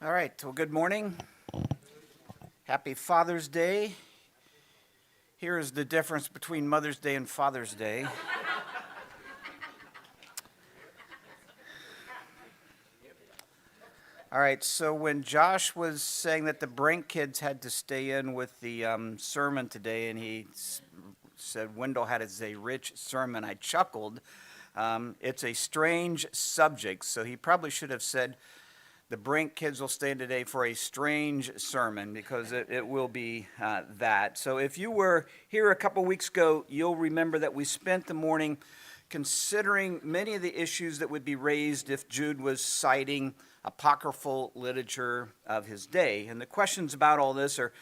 All right, well, good morning. Happy Father's Day. Here is the difference between Mother's Day and Father's Day. All right, so when Josh was saying that the Brane kids had to stay in with the sermon today, and he said Wendell had a rich sermon, I chuckled. It's a strange subject, so he probably should have said, the Brink kids will stay in today for a strange sermon, because it will be that. So if you were here a couple weeks ago, you'll remember that we spent the morning considering many of the issues that would be raised if Jude was citing apocryphal literature of his day. And the questions about all this are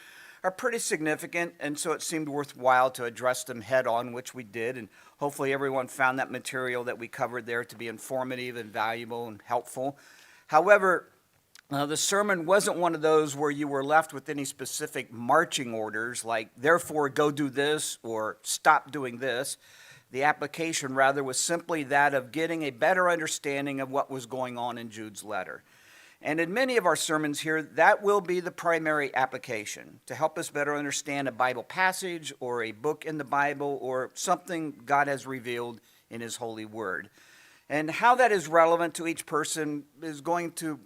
pretty significant, and so it seemed worthwhile to address them head on, which we did. And hopefully everyone found that material that we covered there to be informative and valuable and helpful. However, the sermon wasn't one of those where you were left with any specific marching orders, like, therefore go do this or stop doing this. The application, rather, was simply that of getting a better understanding of what was going on in Jude's letter. And in many of our sermons here, that will be the primary application, to help us better understand a Bible passage or a book in the Bible or something God has revealed in His holy word. And how that is relevant to each person is going to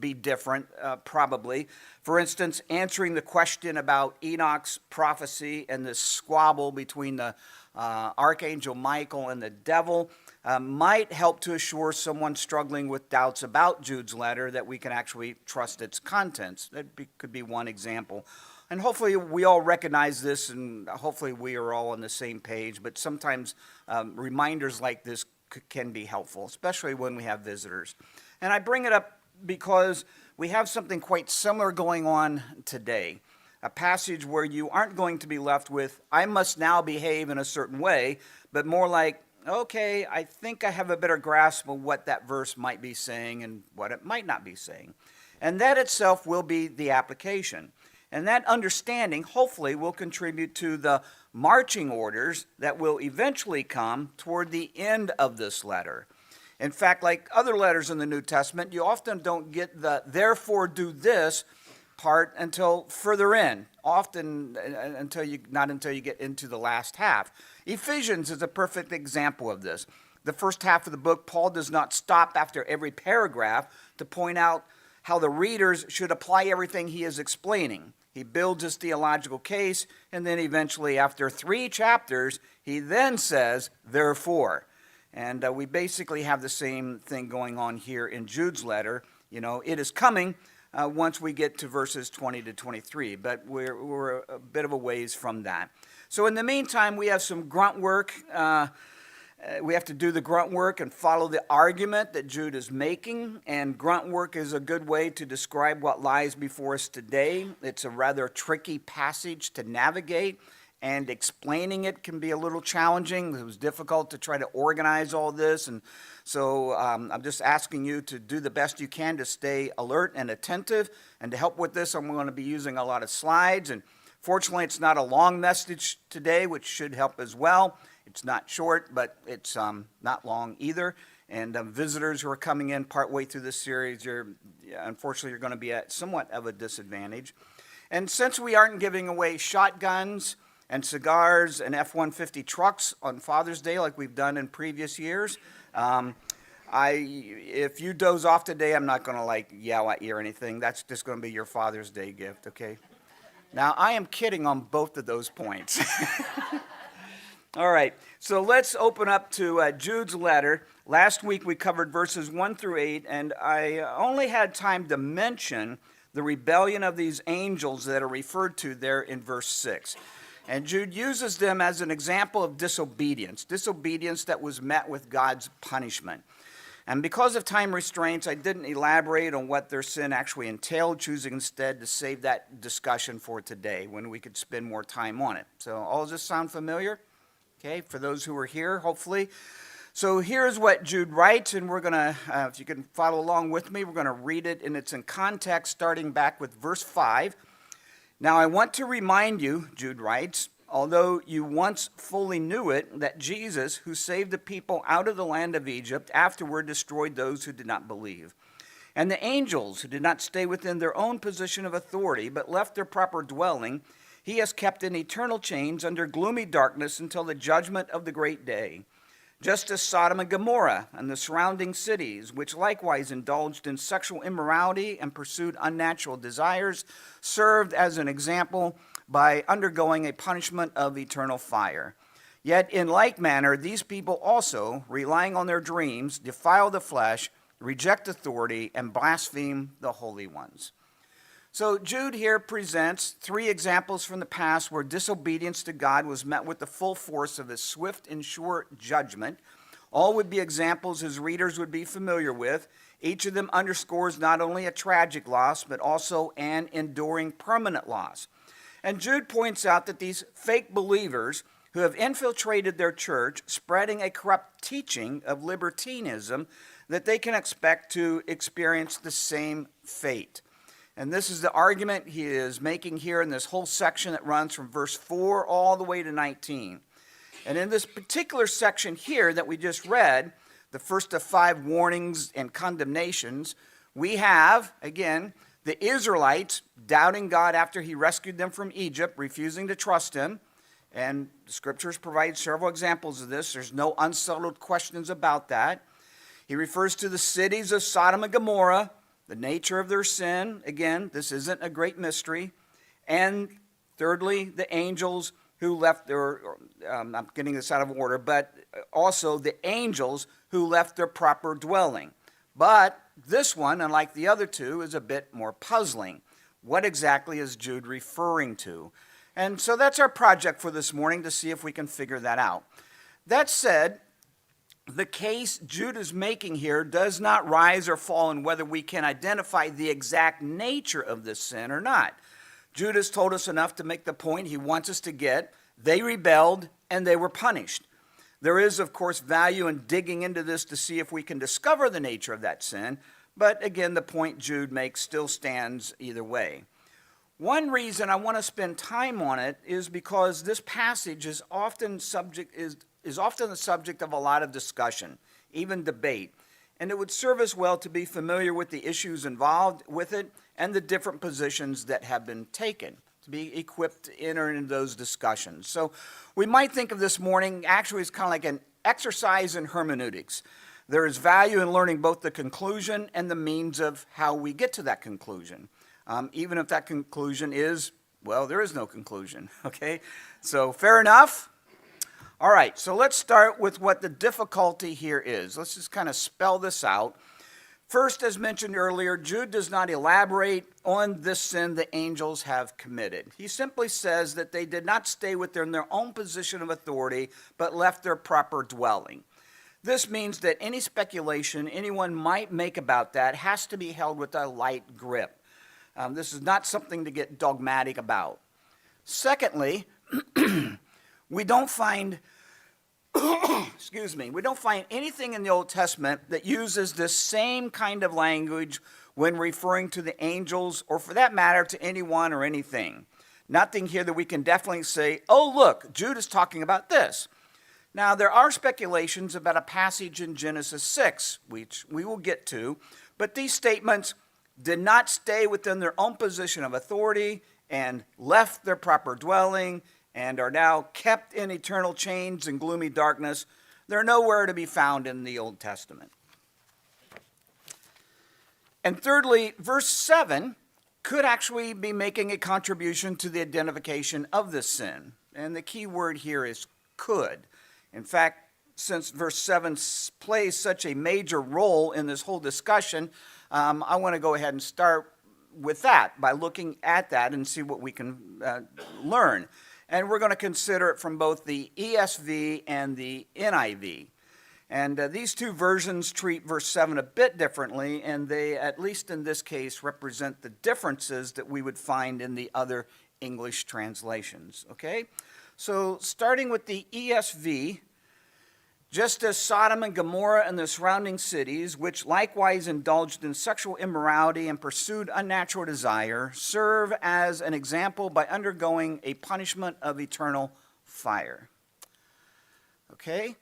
be different, probably. For instance, answering the question about Enoch's prophecy and the squabble between the Archangel Michael and the devil might help to assure someone struggling with doubts about Jude's letter that we can actually trust its contents. Could be one example. And hopefully we all recognize this, and hopefully we are all on the same page, but sometimes reminders like this can be helpful, especially when we have visitors. And I bring it up because we have something quite similar going on today. A passage where you aren't going to be left with, I must now behave in a certain way, but more like, okay, I think I have a better grasp of what that verse might be saying and what it might not be saying. And that itself will be the application. And that understanding, hopefully, will contribute to the marching orders that will eventually come toward the end of this letter. In fact, like other letters in the New Testament, you often don't get the therefore do this part until further in, often not until you get into the last half. Ephesians is a perfect example of this. The first half of the book, Paul does not stop after every paragraph to point out how the readers should apply everything he is explaining. He builds his theological case, and then eventually, after 3 chapters, he then says, therefore. And we basically have the same thing going on here in Jude's letter. You know, it is coming once we get to verses 20 to 23, but we're a bit of a ways from that. So in the meantime, we have some grunt work. We have to do the grunt work and follow the argument that Jude is making, and grunt work is a good way to describe what lies before us today. It's a rather tricky passage to navigate, and explaining it can be a little challenging. It was difficult to try to organize all this, and so I'm just asking you to do the best you can to stay alert and attentive, and to help with this, I'm going to be using a lot of slides, and fortunately it's not a long message today, which should help as well. It's not short, but it's not long either. And visitors who are coming in partway through this series, unfortunately, you're going to be at somewhat of a disadvantage. And since we aren't giving away shotguns and cigars and F-150 trucks on Father's Day like we've done in previous years, if you doze off today, I'm not going to yell at you or anything. That's just going to be your Father's Day gift, okay? Now, I am kidding on both of those points. All right, so let's open up to Jude's letter. Last week we covered verses 1 through 8, and I only had time to mention the rebellion of these angels that are referred to there in verse 6. And Jude uses them as an example of disobedience that was met with God's punishment. And because of time restraints, I didn't elaborate on what their sin actually entailed, choosing instead to save that discussion for today when we could spend more time on it. So all does this sound familiar? Okay, for those who are here, hopefully. So here's what Jude writes, and we're going to, if you can follow along with me, we're going to read it, and it's in context, starting back with verse 5. Now I want to remind you, Jude writes, although you once fully knew it, that Jesus, who saved the people out of the land of Egypt, afterward destroyed those who did not believe. And the angels who did not stay within their own position of authority, but left their proper dwelling, he has kept in eternal chains under gloomy darkness until the judgment of the great day. Just as Sodom and Gomorrah and the surrounding cities, which likewise indulged in sexual immorality and pursued unnatural desires, served as an example by undergoing a punishment of eternal fire. Yet in like manner, these people also, relying on their dreams, defile the flesh, reject authority, and blaspheme the holy ones. So Jude here presents three examples from the past where disobedience to God was met with the full force of his swift and sure judgment. All would be examples his readers would be familiar with. Each of them underscores not only a tragic loss, but also an enduring permanent loss. And Jude points out that these fake believers who have infiltrated their church, spreading a corrupt teaching of libertinism, that they can expect to experience the same fate. And this is the argument he is making here in this whole section that runs from verse 4 all the way to 19. And in this particular section here that we just read, the first of 5 warnings and condemnations, we have, again, the Israelites doubting God after he rescued them from Egypt, refusing to trust him. And the scriptures provide several examples of this. There's no unsettled questions about that. He refers to the cities of Sodom and Gomorrah, the nature of their sin. Again, this isn't a great mystery. And thirdly, the angels who left their, I'm getting this out of order, but also the angels who left their proper dwelling. But this one, unlike the other two, is a bit more puzzling. What exactly is Jude referring to? And so that's our project for this morning, to see if we can figure that out. That said, the case Jude is making here does not rise or fall in whether we can identify the exact nature of this sin or not. Jude has told us enough to make the point he wants us to get. They rebelled and they were punished. There is, of course, value in digging into this to see if we can discover the nature of that sin. But again, the point Jude makes still stands either way. One reason I want to spend time on it is because this passage is often the subject of a lot of discussion, even debate. And it would serve us well to be familiar with the issues involved with it and the different positions that have been taken, to be equipped to enter into those discussions. So we might think of this morning actually as kind of like an exercise in hermeneutics. There is value in learning both the conclusion and the means of how we get to that conclusion. Even if that conclusion is, well, there is no conclusion, okay? So fair enough? All right, so let's start with what the difficulty here is. Let's just kind of spell this out. First, as mentioned earlier, Jude does not elaborate on this sin the angels have committed. He simply says that they did not stay within their own position of authority, but left their proper dwelling. This means that any speculation anyone might make about that has to be held with a light grip. This is not something to get dogmatic about. Secondly, we don't find we don't find anything in the Old Testament that uses this same kind of language when referring to the angels, or for that matter, to anyone or anything. Nothing here that we can definitely say, oh, look, Jude is talking about this. Now, there are speculations about a passage in Genesis 6, which we will get to, but these statements did not stay within their own position of authority and left their proper dwelling and are now kept in eternal chains and gloomy darkness. They're nowhere to be found in the Old Testament. And thirdly, verse 7 could actually be making a contribution to the identification of this sin. And the key word here is could. In fact, since verse 7 plays such a major role in this whole discussion, I want to go ahead and start with that by looking at that and see what we can learn. And we're going to consider it from both the ESV and the NIV. And these two versions treat verse 7 a bit differently, and they, at least in this case, represent the differences that we would find in the other English translations. Okay? So starting with the ESV, just as Sodom and Gomorrah and the surrounding cities, which likewise indulged in sexual immorality and pursued unnatural desire, serve as an example by undergoing a punishment of eternal fire. Okay?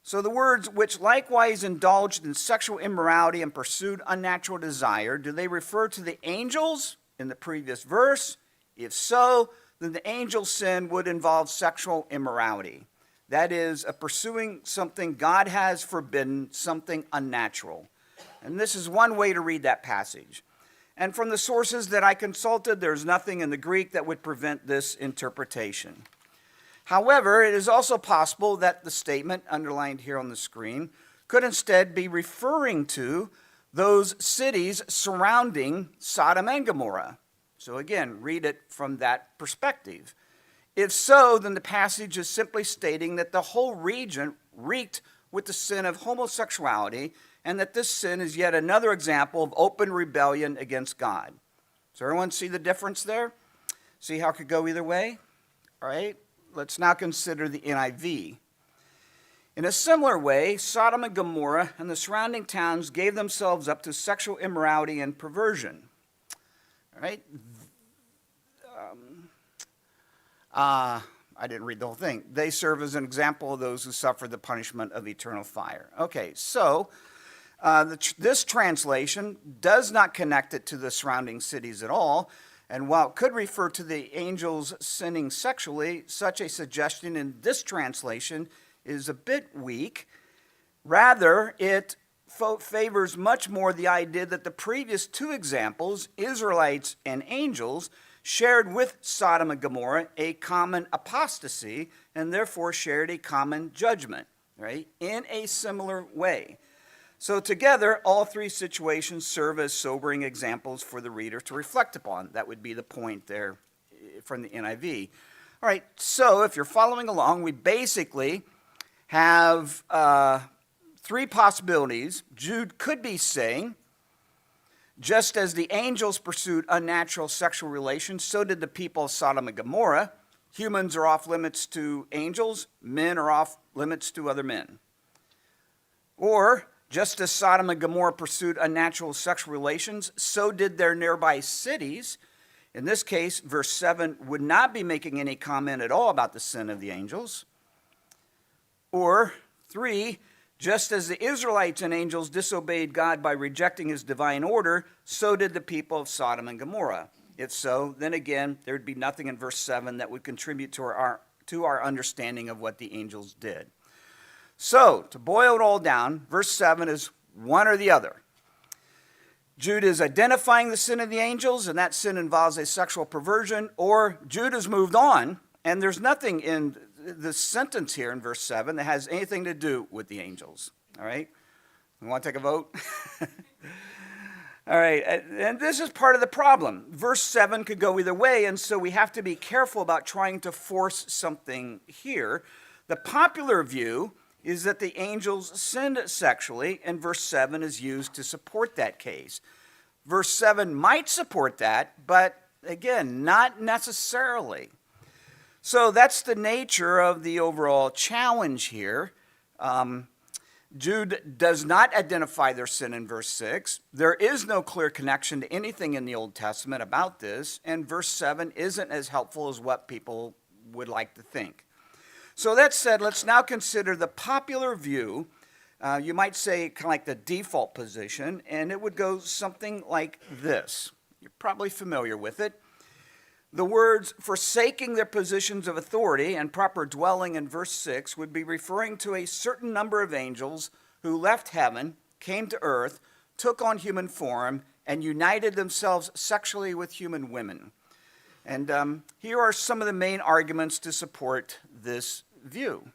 So the words, which likewise indulged in sexual immorality and pursued unnatural desire, do they refer to the angels in the previous verse? If so, then the angel's sin would involve sexual immorality. That is, pursuing something God has forbidden, something unnatural. And this is one way to read that passage. And from the sources that I consulted, there's nothing in the Greek that would prevent this interpretation. However, it is also possible that the statement underlined here on the screen could instead be referring to those cities surrounding Sodom and Gomorrah. So again, read it from that perspective. If so, then the passage is simply stating that the whole region reeked with the sin of homosexuality, and that this sin is yet another example of open rebellion against God. Does everyone see the difference there? See how it could go either way? All right. Let's now consider the NIV. In a similar way, Sodom and Gomorrah and the surrounding towns gave themselves up to sexual immorality and perversion. All right? I didn't read the whole thing. They serve as an example of those who suffer the punishment of eternal fire. Okay, so this translation does not connect it to the surrounding cities at all. And while it could refer to the angels sinning sexually, such a suggestion in this translation is a bit weak. Rather, it favors much more the idea that the previous two examples, Israelites and angels, shared with Sodom and Gomorrah a common apostasy and therefore shared a common judgment, right, in a similar way. So together, all three situations serve as sobering examples for the reader to reflect upon. That would be the point there from the NIV. All right, so if you're following along, we basically have three possibilities. Jude could be saying, just as the angels pursued unnatural sexual relations, so did the people of Sodom and Gomorrah. Humans are off limits to angels, men are off limits to other men. Or, just as Sodom and Gomorrah pursued unnatural sexual relations, so did their nearby cities. In this case, verse 7 would not be making any comment at all about the sin of the angels. Or 3, just as the Israelites and angels disobeyed God by rejecting his divine order, so did the people of Sodom and Gomorrah. If so, then again, there would be nothing in verse 7 that would contribute to our understanding of what the angels did. So, to boil it all down, verse 7 is one or the other. Jude is identifying the sin of the angels, and that sin involves a sexual perversion, or Jude has moved on, and there's nothing in the sentence here in verse 7 that has anything to do with the angels. All right? You want to take a vote? All right, and this is part of the problem. Verse 7 could go either way, and so we have to be careful about trying to force something here. The popular view is that the angels sinned sexually, and verse 7 is used to support that case. Verse 7 might support that, but again, not necessarily. So that's the nature of the overall challenge here. Jude does not identify their sin in verse 6. There is no clear connection to anything in the Old Testament about this, and verse 7 isn't as helpful as what people would like to think. So that said, let's now consider the popular view. You might say kind of like the default position, and it would go something like this. You're probably familiar with it. The words forsaking their positions of authority and proper dwelling in verse 6 would be referring to a certain number of angels who left heaven, came to earth, took on human form, and united themselves sexually with human women. And here are some of the main arguments to support this view.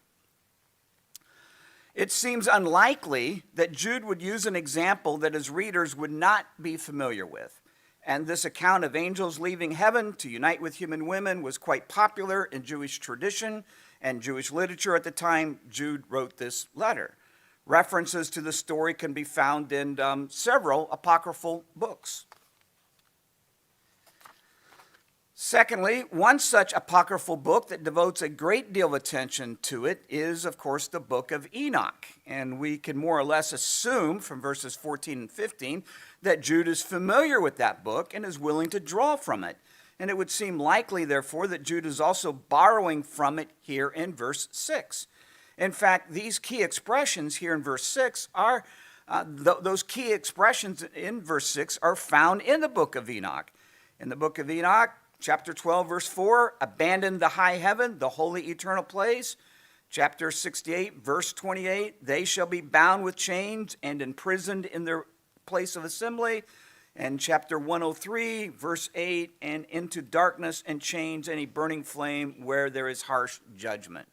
It seems unlikely that Jude would use an example that his readers would not be familiar with. And this account of angels leaving heaven to unite with human women was quite popular in Jewish tradition and Jewish literature at the time Jude wrote this letter. References to the story can be found in several apocryphal books. Secondly, one such apocryphal book that devotes a great deal of attention to it is, of course, the book of Enoch. And we can more or less assume from verses 14 and 15 that Jude is familiar with that book and is willing to draw from it. And it would seem likely, therefore, that Jude is also borrowing from it here in verse 6. In fact, these key expressions here in verse 6 are, those key expressions in verse 6 are found in the book of Enoch. In the book of Enoch, chapter 12, verse 4, abandon the high heaven, the holy eternal place. Chapter 68, verse 28, they shall be bound with chains and imprisoned in their place of assembly. And chapter 103, verse 8, and into darkness and chains and a burning flame where there is harsh judgment.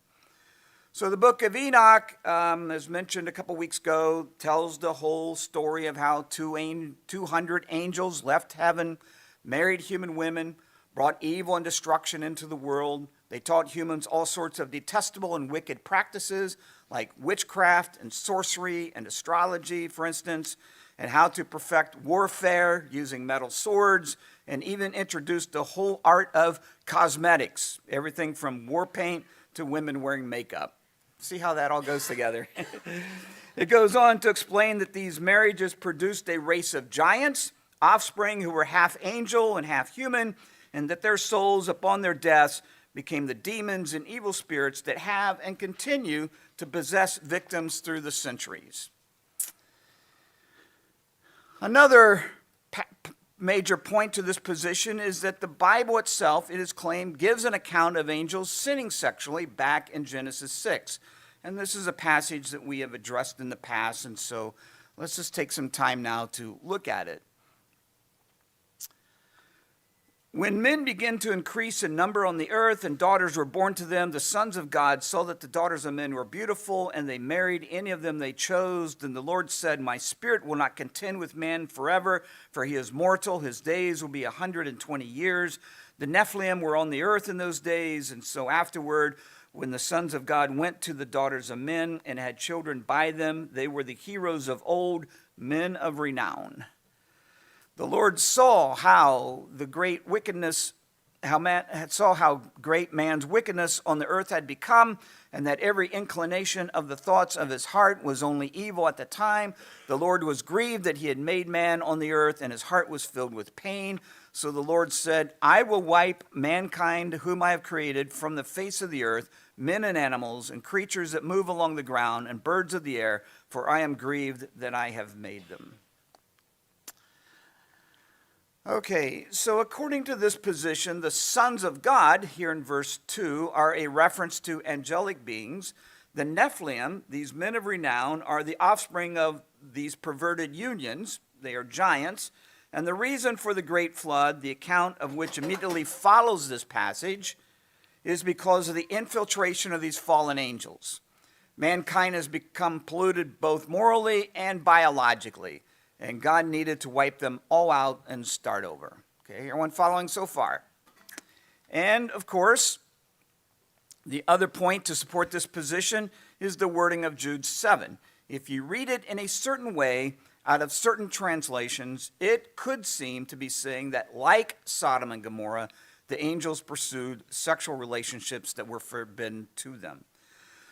So the book of Enoch, as mentioned a couple weeks ago, tells the whole story of how 200 angels left heaven, married human women, brought evil and destruction into the world. They taught humans all sorts of detestable and wicked practices like witchcraft and sorcery and astrology, for instance, and how to perfect warfare using metal swords, and even introduced the whole art of cosmetics, everything from war paint to women wearing makeup. See how that all goes together? It goes on to explain that these marriages produced a race of giants, offspring who were half angel and half human, and that their souls upon their deaths became the demons and evil spirits that have and continue to possess victims through the centuries. Another major point to this position is that the Bible itself, it is claimed, gives an account of angels sinning sexually back in Genesis 6. And this is a passage that we have addressed in the past, and so let's just take some time now to look at it. When men began to increase in number on the earth and daughters were born to them, the sons of God saw that the daughters of men were beautiful, and they married any of them they chose. Then the Lord said, my spirit will not contend with man forever, for he is mortal. His days will be 120 years. The Nephilim were on the earth in those days, and so afterward, when the sons of God went to the daughters of men and had children by them, they were the heroes of old, men of renown. The Lord saw how great man's wickedness on the earth had become, and that every inclination of the thoughts of his heart was only evil at the time. The Lord was grieved that he had made man on the earth, and his heart was filled with pain. So the Lord said, I will wipe mankind whom I have created from the face of the earth, men and animals, and creatures that move along the ground, and birds of the air, for I am grieved that I have made them. Okay, so according to this position, the sons of God, here in verse 2, are a reference to angelic beings. The Nephilim, these men of renown, are the offspring of these perverted unions. They are giants. And the reason for the great flood, the account of which immediately follows this passage, is because of the infiltration of these fallen angels. Mankind has become polluted both morally and biologically, and God needed to wipe them all out and start over. Okay, everyone following so far? And, of course, the other point to support this position is the wording of Jude 7. If you read it in a certain way, out of certain translations, it could seem to be saying that, like Sodom and Gomorrah, the angels pursued sexual relationships that were forbidden to them.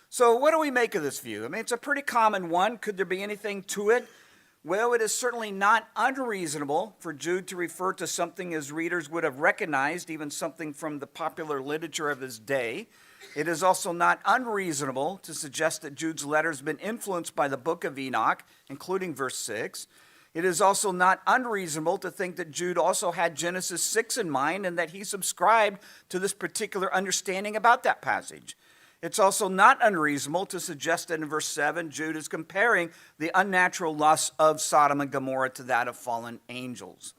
So what do we make of this view? I mean, it's a pretty common one. Could there be anything to it? Well, it is certainly not unreasonable for Jude to refer to something his readers would have recognized, even something from the popular literature of his day. It is also not unreasonable to suggest that Jude's letter has been influenced by the book of Enoch, including verse 6. It is also not unreasonable to think that Jude also had Genesis 6 in mind and that he subscribed to this particular understanding about that passage. It's also not unreasonable to suggest that in verse 7, Jude is comparing the unnatural lusts of Sodom and Gomorrah to that of fallen angels.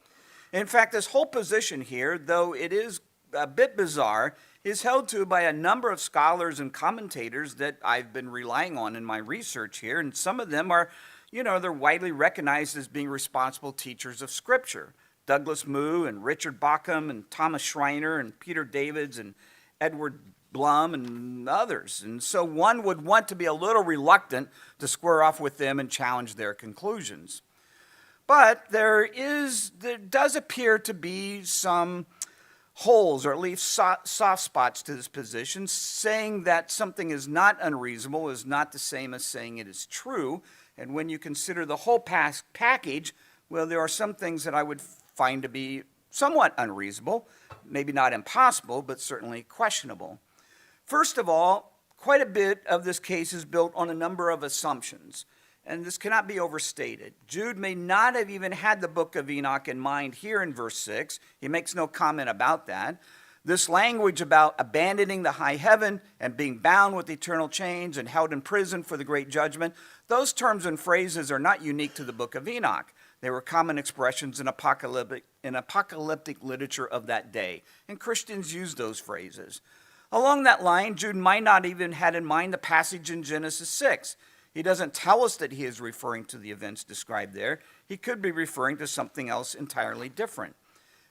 In fact, this whole position here, though it is a bit bizarre, is held to by a number of scholars and commentators that I've been relying on in my research here, and some of them are, they're widely recognized as being responsible teachers of Scripture. Douglas Moo and Richard Bauckham and Thomas Schreiner and Peter Davids and Edward Blum and others. And so one would want to be a little reluctant to square off with them and challenge their conclusions. But there does appear to be some holes, or at least soft spots to this position. Saying that something is not unreasonable is not the same as saying it is true. And when you consider the whole package, well, there are some things that I would find to be somewhat unreasonable, maybe not impossible, but certainly questionable. First of all, quite a bit of this case is built on a number of assumptions, and this cannot be overstated. Jude may not have even had the book of Enoch in mind here in verse 6. He makes no comment about that. This language about abandoning the high heaven and being bound with eternal chains and held in prison for the great judgment, those terms and phrases are not unique to the book of Enoch. They were common expressions in apocalyptic literature of that day, and Christians used those phrases. Along that line, Jude might not even had in mind the passage in Genesis 6. He doesn't tell us that he is referring to the events described there. He could be referring to something else entirely different.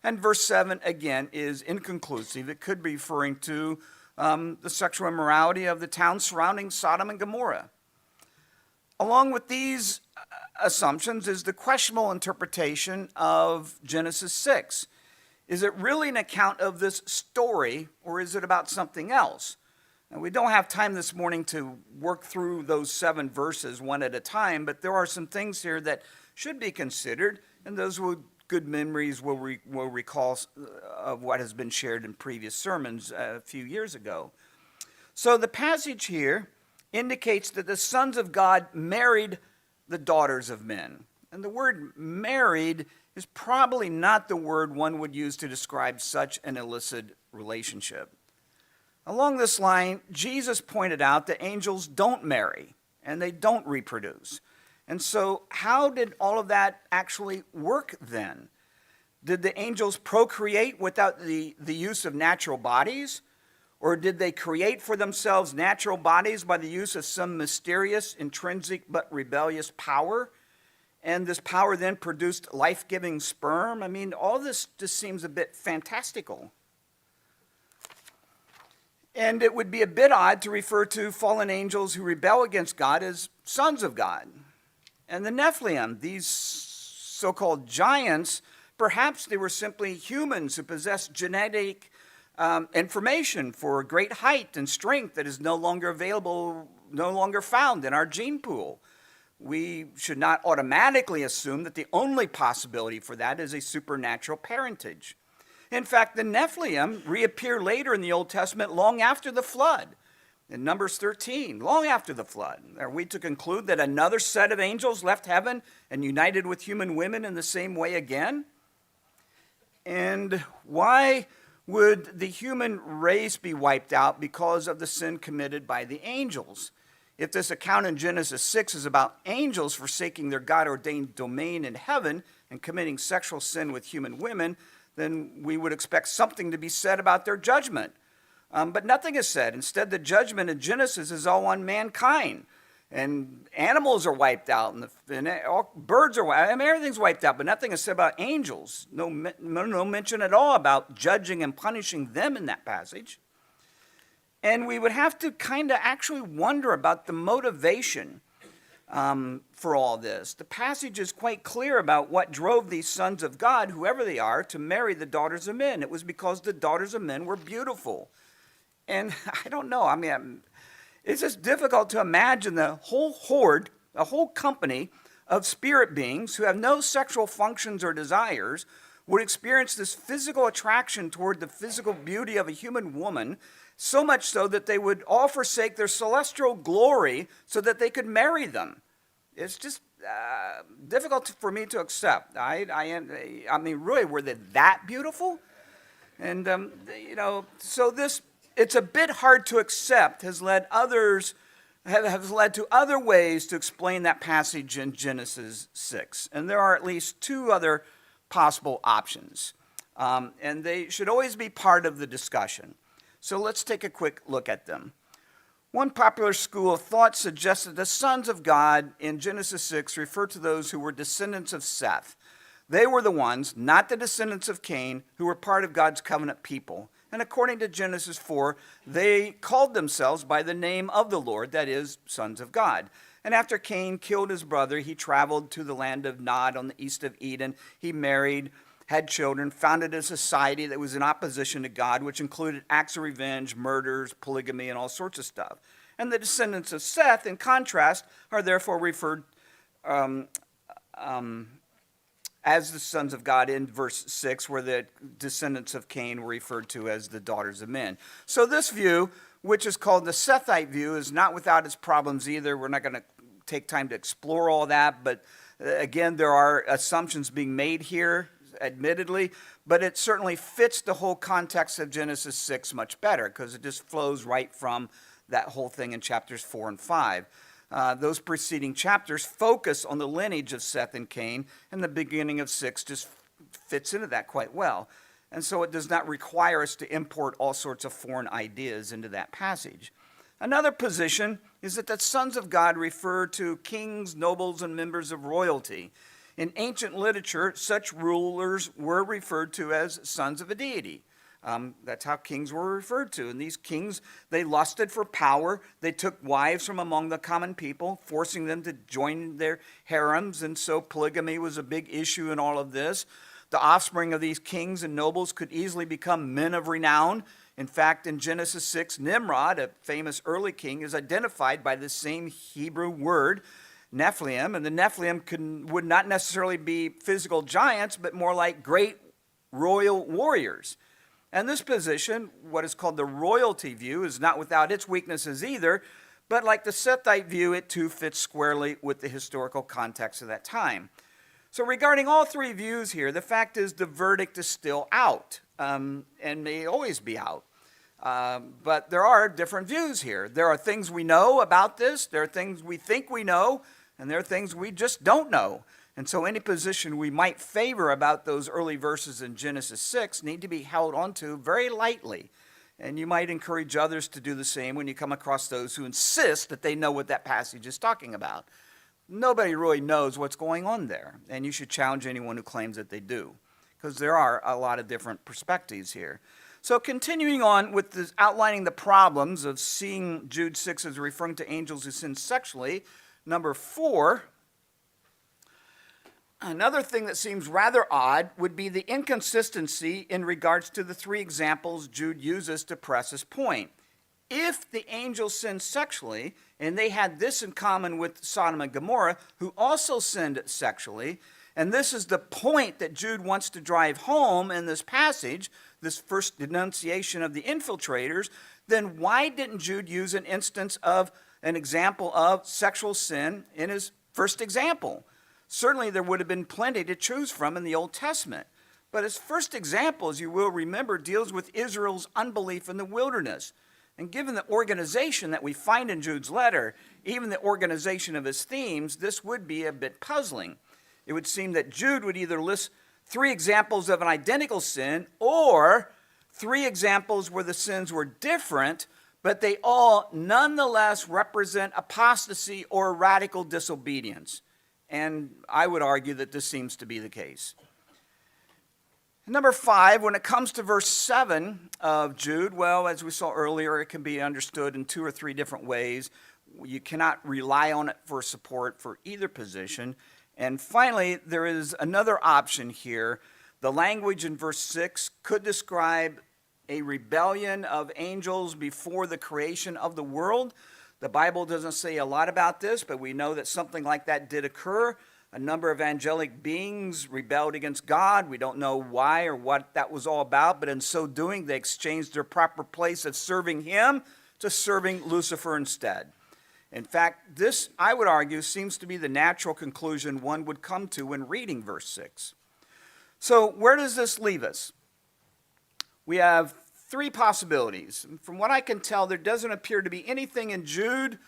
And verse 7, again, is inconclusive. It could be referring to the sexual immorality of the towns surrounding Sodom and Gomorrah. Along with these assumptions is the questionable interpretation of Genesis 6. Is it really an account of this story, or is it about something else? And we don't have time this morning to work through those 7 verses one at a time, but there are some things here that should be considered, and those with good memories will recall of what has been shared in previous sermons a few years ago. So the passage here indicates that the sons of God married the daughters of men. And the word married is probably not the word one would use to describe such an illicit relationship. Along this line, Jesus pointed out that angels don't marry and they don't reproduce. And so how did all of that actually work then? Did the angels procreate without the use of natural bodies? Or did they create for themselves natural bodies by the use of some mysterious, intrinsic, but rebellious power? And this power then produced life-giving sperm? I mean, all this just seems a bit fantastical. And it would be a bit odd to refer to fallen angels who rebel against God as sons of God. And the Nephilim, these so-called giants, perhaps they were simply humans who possessed genetic information for great height and strength that is no longer available, no longer found in our gene pool. We should not automatically assume that the only possibility for that is a supernatural parentage. In fact, the Nephilim reappear later in the Old Testament long after the flood. In Numbers 13, long after the flood, are we to conclude that another set of angels left heaven and united with human women in the same way again? And why would the human race be wiped out because of the sin committed by the angels? If this account in Genesis 6 is about angels forsaking their God-ordained domain in heaven and committing sexual sin with human women, then we would expect something to be said about their judgment. But nothing is said. Instead, the judgment in Genesis is all on mankind. And animals are wiped out, and all birds are wiped out. I mean, everything's wiped out, but nothing is said about angels. No mention at all about judging and punishing them in that passage. And we would have to kind of actually wonder about the motivation for all this. The passage is quite clear about what drove these sons of God, whoever they are, to marry the daughters of men. It was because the daughters of men were beautiful. And I don't know, I mean, it's just difficult to imagine the whole horde, a whole company of spirit beings who have no sexual functions or desires would experience this physical attraction toward the physical beauty of a human woman, so much so that they would all forsake their celestial glory so that they could marry them. It's just difficult for me to accept. I mean, really, were they that beautiful? And, so this, it's a bit hard to accept, has led to other ways to explain that passage in Genesis 6. And there are at least 2 other possible options. And they should always be part of the discussion. So let's take a quick look at them. One popular school of thought suggests that the sons of God in Genesis 6 refer to those who were descendants of Seth. They were the ones, not the descendants of Cain, who were part of God's covenant people. And according to Genesis 4, they called themselves by the name of the Lord, that is, sons of God. And after Cain killed his brother, he traveled to the land of Nod on the east of Eden. He married, had children, founded a society that was in opposition to God, which included acts of revenge, murders, polygamy, and all sorts of stuff. And the descendants of Seth, in contrast, are therefore referred as the sons of God in verse 6, where the descendants of Cain were referred to as the daughters of men. So this view, which is called the Sethite view, is not without its problems either. We're not going to take time to explore all that, but again, there are assumptions being made here, admittedly, but it certainly fits the whole context of Genesis 6 much better because it just flows right from that whole thing in chapters 4 and 5. Those preceding chapters focus on the lineage of Seth and Cain, and the beginning of 6 just fits into that quite well. And so it does not require us to import all sorts of foreign ideas into that passage. Another position is that the sons of God refer to kings, nobles, and members of royalty. In ancient literature, such rulers were referred to as sons of a deity. That's how kings were referred to. And these kings, they lusted for power. They took wives from among the common people, forcing them to join their harems. And so polygamy was a big issue in all of this. The offspring of these kings and nobles could easily become men of renown. In fact, in Genesis 6, Nimrod, a famous early king, is identified by the same Hebrew word, Nephilim. And the Nephilim would not necessarily be physical giants, but more like great royal warriors. And this position, what is called the royalty view, is not without its weaknesses either, but like the Sethite view, it too fits squarely with the historical context of that time. So regarding all three views here, the fact is the verdict is still out, and may always be out. But there are different views here. There are things we know about this, there are things we think we know, and there are things we just don't know. And so any position we might favor about those early verses in Genesis 6 need to be held onto very lightly. And you might encourage others to do the same when you come across those who insist that they know what that passage is talking about. Nobody really knows what's going on there, and you should challenge anyone who claims that they do, because there are a lot of different perspectives here. So continuing on with this, outlining the problems of seeing Jude 6 as referring to angels who sin sexually, number 4, another thing that seems rather odd would be the inconsistency in regards to the three examples Jude uses to press his point. If the angels sinned sexually, and they had this in common with Sodom and Gomorrah, who also sinned sexually, and this is the point that Jude wants to drive home in this passage, this first denunciation of the infiltrators, then why didn't Jude use an instance of an example of sexual sin in his first example? Certainly there would have been plenty to choose from in the Old Testament. But his first example, as you will remember, deals with Israel's unbelief in the wilderness. And given the organization that we find in Jude's letter, even the organization of his themes, this would be a bit puzzling. It would seem that Jude would either list 3 examples of an identical sin or 3 examples where the sins were different, but they all nonetheless represent apostasy or radical disobedience. And I would argue that this seems to be the case. Number 5, when it comes to verse 7 of Jude, well, as we saw earlier, it can be understood in 2 or 3 different ways. You cannot rely on it for support for either position. And finally, there is another option here. The language in verse 6 could describe a rebellion of angels before the creation of the world. The Bible doesn't say a lot about this, but we know that something like that did occur. A number of angelic beings rebelled against God. We don't know why or what that was all about, but in so doing, they exchanged their proper place of serving him to serving Lucifer instead. In fact, this, I would argue, seems to be the natural conclusion one would come to when reading verse 6. So where does this leave us? We have 3 possibilities. From what I can tell, there doesn't appear to be anything in Jude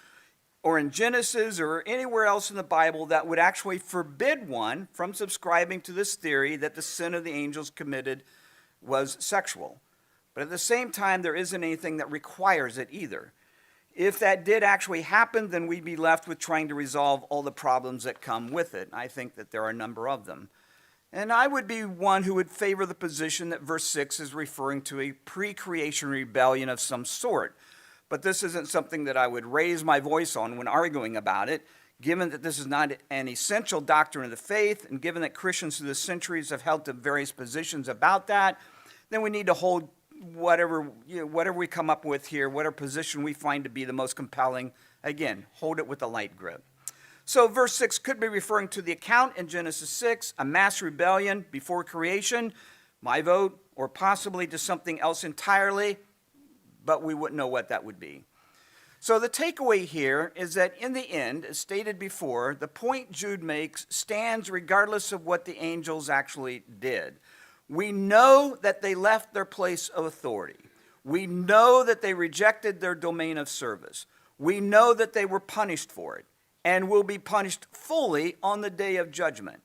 or in Genesis or anywhere else in the Bible that would actually forbid one from subscribing to this theory that the sin of the angels committed was sexual. But at the same time, there isn't anything that requires it either. If that did actually happen, then we'd be left with trying to resolve all the problems that come with it. I think that there are a number of them. And I would be one who would favor the position that verse 6 is referring to a pre-creation rebellion of some sort. But this isn't something that I would raise my voice on when arguing about it, given that this is not an essential doctrine of the faith, and given that Christians through the centuries have held to various positions about that, then we need to hold whatever we come up with here, whatever position we find to be the most compelling, again, hold it with a light grip. So verse 6 could be referring to the account in Genesis 6, a mass rebellion before creation, my vote, or possibly to something else entirely, but we wouldn't know what that would be. So the takeaway here is that in the end, as stated before, the point Jude makes stands regardless of what the angels actually did. We know that they left their place of authority. We know that they rejected their domain of service. We know that they were punished for it and will be punished fully on the day of judgment.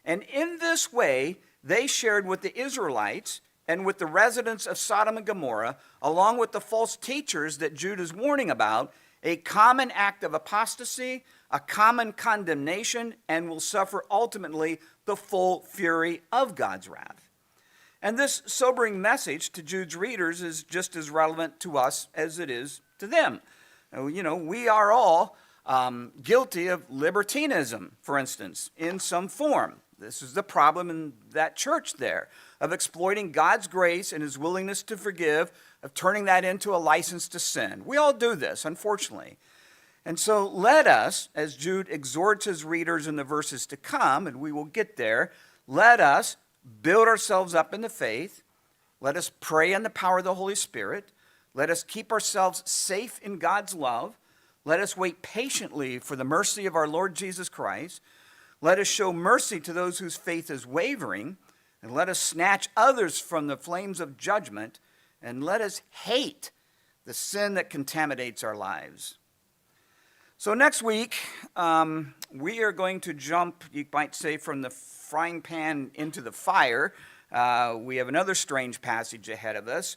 And in this way, they shared with the Israelites and with the residents of Sodom and Gomorrah, along with the false teachers that Jude is warning about, a common act of apostasy, a common condemnation, and will suffer ultimately the full fury of God's wrath. And this sobering message to Jude's readers is just as relevant to us as it is to them. You know, we are all guilty of libertinism, for instance, in some form. This is the problem in that church there, of exploiting God's grace and his willingness to forgive, of turning that into a license to sin. We all do this, unfortunately. And so let us, as Jude exhorts his readers in the verses to come, and we will get there, let us build ourselves up in the faith. Let us pray in the power of the Holy Spirit. Let us keep ourselves safe in God's love. Let us wait patiently for the mercy of our Lord Jesus Christ. Let us show mercy to those whose faith is wavering, and let us snatch others from the flames of judgment, and let us hate the sin that contaminates our lives. So next week, we are going to jump, you might say, from the frying pan into the fire. We have another strange passage ahead of us.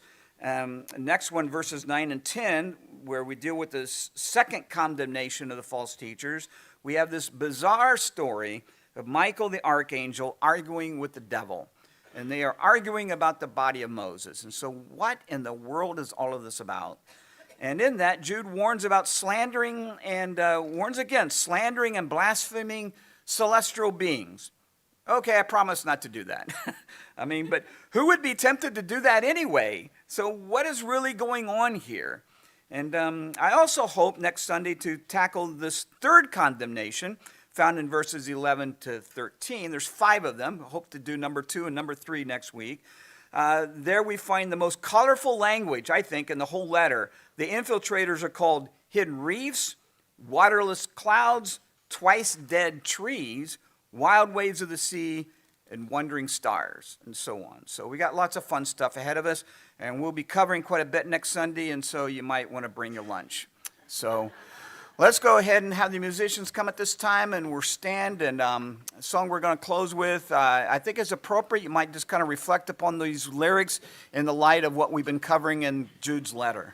Next one, verses 9 and 10, where we deal with this second condemnation of the false teachers. We have this bizarre story of Michael the archangel arguing with the devil. And they are arguing about the body of Moses. And so what in the world is all of this about? And in that, Jude warns about slandering and warns against slandering and blaspheming celestial beings. Okay, I promise not to do that. But who would be tempted to do that anyway? So what is really going on here? And I also hope next Sunday to tackle this third condemnation found in verses 11 to 13. There's 5 of them. I hope to do number 2 and number 3 next week. There we find the most colorful language, I think, in the whole letter. The infiltrators are called hidden reefs, waterless clouds, twice dead trees, wild waves of the sea, and wandering stars, and so on. So we got lots of fun stuff ahead of us, and we'll be covering quite a bit next Sunday, and so you might want to bring your lunch. So let's go ahead and have the musicians come at this time, and we'll stand, and a song we're going to close with, I think is appropriate. You might just kind of reflect upon these lyrics in the light of what we've been covering in Jude's letter.